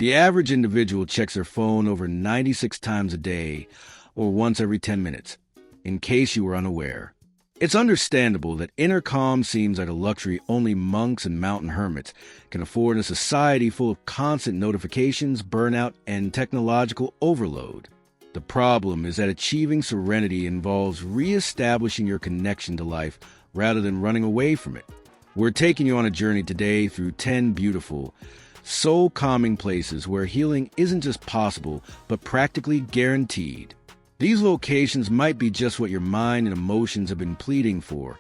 The average individual checks their phone over 96 times a day, or once every 10 minutes, in case you were unaware. It's understandable that inner calm seems like a luxury only monks and mountain hermits can afford in a society full of constant notifications, burnout, and technological overload. The problem is that achieving serenity involves re-establishing your connection to life rather than running away from it. We're taking you on a journey today through 10 beautiful, soul-calming places where healing isn't just possible, but practically guaranteed. These locations might be just what your mind and emotions have been pleading for,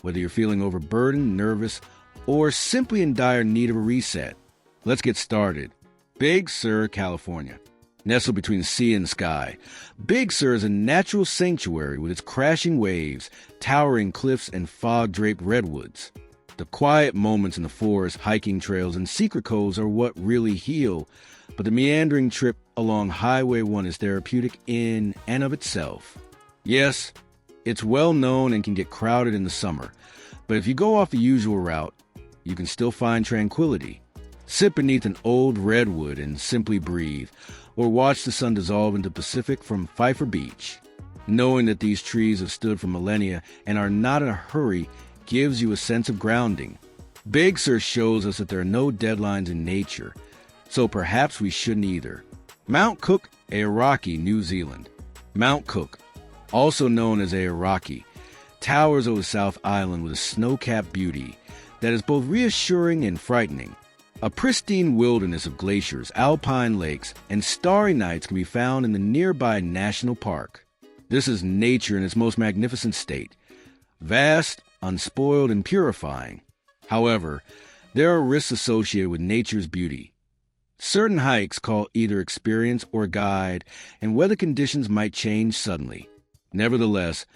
whether you're feeling overburdened, nervous, or simply in dire need of a reset. Let's get started. Big Sur, California. Nestled between sea and sky, Big Sur is a natural sanctuary with its crashing waves, towering cliffs, and fog-draped redwoods. The quiet moments in the forest, hiking trails, and secret coves are what really heal, but the meandering trip along Highway 1 is therapeutic in and of itself. Yes, it's well known and can get crowded in the summer, but if you go off the usual route, you can still find tranquility. Sit beneath an old redwood and simply breathe, or watch the sun dissolve into Pacific from Pfeiffer Beach. Knowing that these trees have stood for millennia and are not in a hurry gives you a sense of grounding. Big Sur shows us that there are no deadlines in nature, so perhaps we shouldn't either. Mount Cook, Aoraki, New Zealand. Mount Cook, also known as Aoraki, towers over South Island with a snow-capped beauty that is both reassuring and frightening. A pristine wilderness of glaciers, alpine lakes, and starry nights can be found in the nearby national park. This is nature in its most magnificent state, vast, unspoiled, and purifying. However, there are risks associated with nature's beauty. Certain hikes call either experience or guide, and weather conditions might change suddenly. Nevertheless,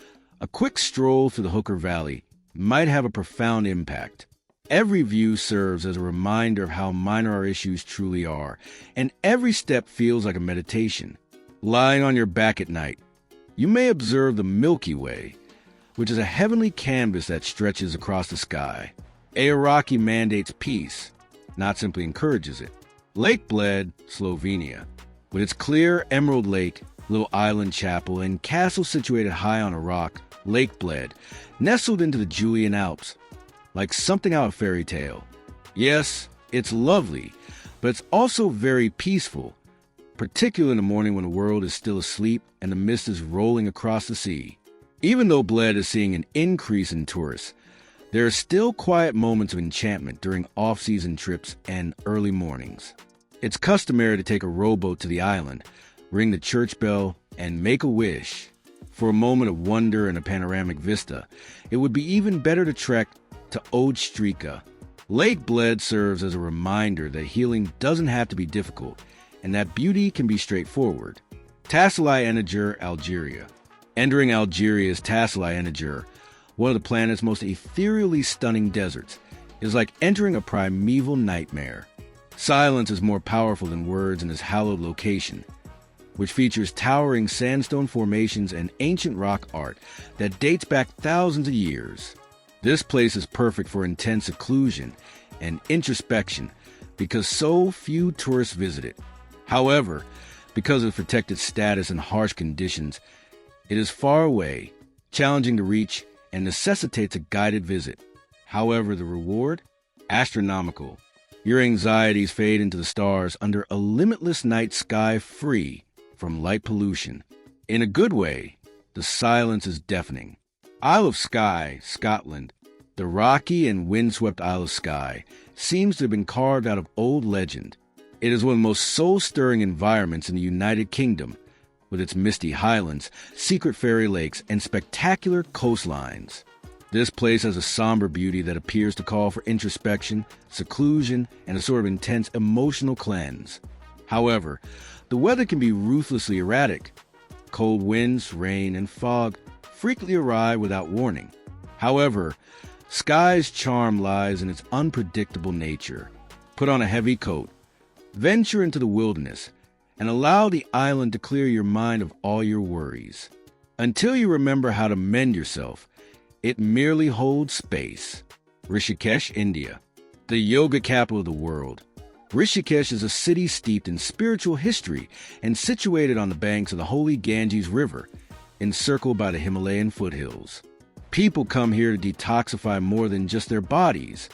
a quick stroll through the Hooker Valley might have a profound impact. Every view serves as a reminder of how minor our issues truly are, and every step feels like a meditation. Lying on your back at night, you may observe the Milky Way, which is a heavenly canvas that stretches across the sky. Aoraki mandates peace, not simply encourages it. Lake Bled, Slovenia. With its clear emerald lake, little island chapel, and castle situated high on a rock, Lake Bled, nestled into the Julian Alps, like something out of fairy tale. Yes, it's lovely, but it's also very peaceful, particularly in the morning when the world is still asleep and the mist is rolling across the sea. Even though Bled is seeing an increase in tourists, there are still quiet moments of enchantment during off-season trips and early mornings. It's customary to take a rowboat to the island, ring the church bell, and make a wish. For a moment of wonder and a panoramic vista, it would be even better to trek to Ojdstrika. Lake Bled serves as a reminder that healing doesn't have to be difficult, and that beauty can be straightforward. Tassili Eniger, Algeria. Entering Algeria's Tassili Eniger, one of the planet's most ethereally stunning deserts, is like entering a primeval nightmare. Silence is more powerful than words in this hallowed location, which features towering sandstone formations and ancient rock art that dates back thousands of years. This place is perfect for intense seclusion and introspection because so few tourists visit it. However, because of its protected status and harsh conditions, it is far away, challenging to reach, and necessitates a guided visit. However, the reward? Astronomical. Your anxieties fade into the stars under a limitless night sky free from light pollution. In a good way, the silence is deafening. Isle of Skye, Scotland. The rocky and windswept Isle of Skye seems to have been carved out of old legend. It is one of the most soul-stirring environments in the United Kingdom, with its misty highlands, secret fairy lakes, and spectacular coastlines. This place has a somber beauty that appears to call for introspection, seclusion, and a sort of intense emotional cleanse. However, the weather can be ruthlessly erratic. Cold winds, rain, and fog frequently arrive without warning. However, Skye's charm lies in its unpredictable nature. Put on a heavy coat, venture into the wilderness, and allow the island to clear your mind of all your worries. Until you remember how to mend yourself, it merely holds space. Rishikesh, India, the yoga capital of the world. Rishikesh is a city steeped in spiritual history and situated on the banks of the holy Ganges River, encircled by the Himalayan foothills. People come here to detoxify more than just their bodies.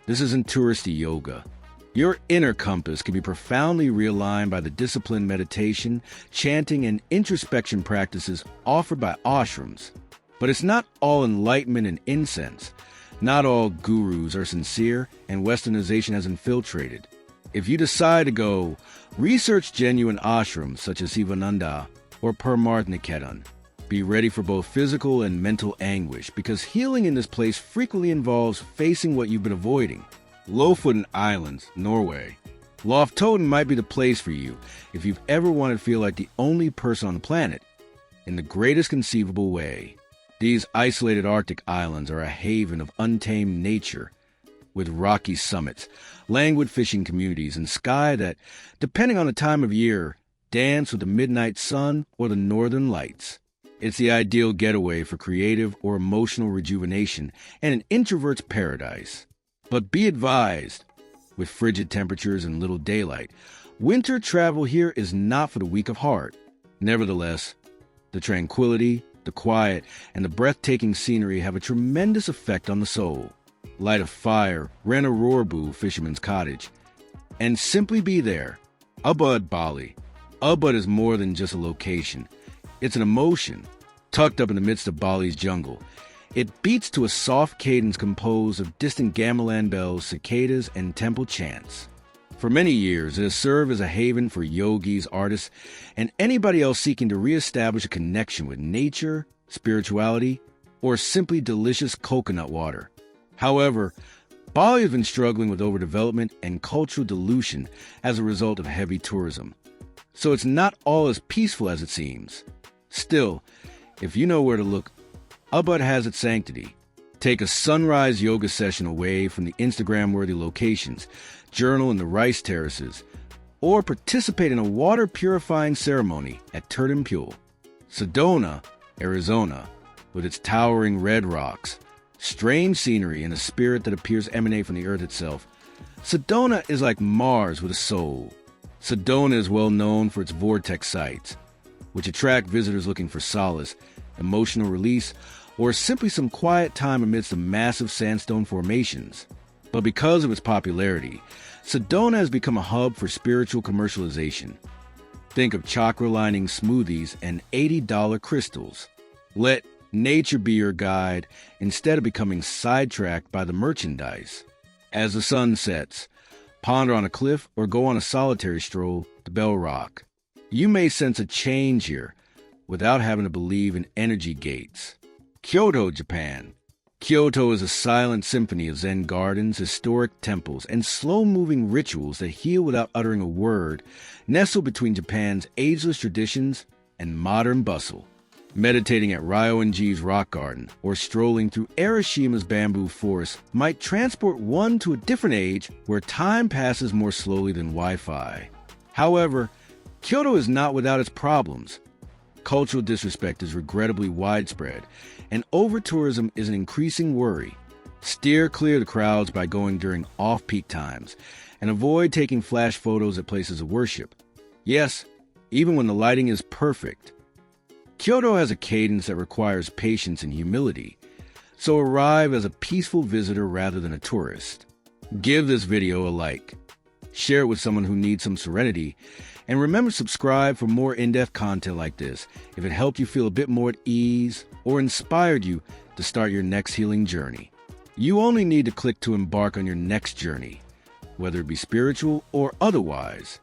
This isn't touristy yoga. Your inner compass can be profoundly realigned by the disciplined meditation, chanting, and introspection practices offered by ashrams. But it's not all enlightenment and incense. Not all gurus are sincere, and westernization has infiltrated. If you decide to go, research genuine ashrams such as Sivananda or Paramartha-Niketan. Be ready for both physical and mental anguish, because healing in this place frequently involves facing what you've been avoiding. Lofoten Islands, Norway. Loftoten might be the place for you if you've ever wanted to feel like the only person on the planet, in the greatest conceivable way. These isolated Arctic islands are a haven of untamed nature, with rocky summits, languid fishing communities, and sky that, depending on the time of year, dance with the midnight sun or the northern lights. It's the ideal getaway for creative or emotional rejuvenation and an introvert's paradise. But be advised, with frigid temperatures and little daylight, winter travel here is not for the weak of heart. Nevertheless, the tranquility, the quiet, and the breathtaking scenery have a tremendous effect on the soul. Light a fire, rent a roorbu fisherman's cottage, and simply be there. Ubud, Bali. Ubud is more than just a location. It's an emotion, tucked up in the midst of Bali's jungle. It beats to a soft cadence composed of distant gamelan bells, cicadas, and temple chants. For many years, it has served as a haven for yogis, artists, and anybody else seeking to reestablish a connection with nature, spirituality, or simply delicious coconut water. However, Bali has been struggling with overdevelopment and cultural dilution as a result of heavy tourism. So it's not all as peaceful as it seems. Still, if you know where to look, Ubud has its sanctity. Take a sunrise yoga session away from the Instagram-worthy locations, journal in the rice terraces, or participate in a water-purifying ceremony at Turdimpule. Sedona, Arizona, with its towering red rocks, strange scenery, and a spirit that appears to emanate from the earth itself. Sedona is like Mars with a soul. Sedona is well known for its vortex sites, which attract visitors looking for solace, emotional release, or simply some quiet time amidst the massive sandstone formations. But because of its popularity, Sedona has become a hub for spiritual commercialization. Think of chakra-lining smoothies and $80 crystals. Let nature be your guide instead of becoming sidetracked by the merchandise. As the sun sets, ponder on a cliff or go on a solitary stroll to Bell Rock. You may sense a change here without having to believe in energy gates. Kyoto, Japan. Kyoto is a silent symphony of Zen gardens, historic temples, and slow-moving rituals that heal without uttering a word, nestled between Japan's ageless traditions and modern bustle. Meditating at Ryoanji's rock garden or strolling through Arishima's bamboo forest might transport one to a different age where time passes more slowly than Wi-Fi. However, Kyoto is not without its problems. Cultural disrespect is regrettably widespread, and over-tourism is an increasing worry. Steer clear of the crowds by going during off-peak times, and avoid taking flash photos at places of worship. Yes, even when the lighting is perfect. Kyoto has a cadence that requires patience and humility, so arrive as a peaceful visitor rather than a tourist. Give this video a like. Share it with someone who needs some serenity, and remember to subscribe for more in-depth content like this if it helped you feel a bit more at ease or inspired you to start your next healing journey. You only need to click to embark on your next journey, whether it be spiritual or otherwise.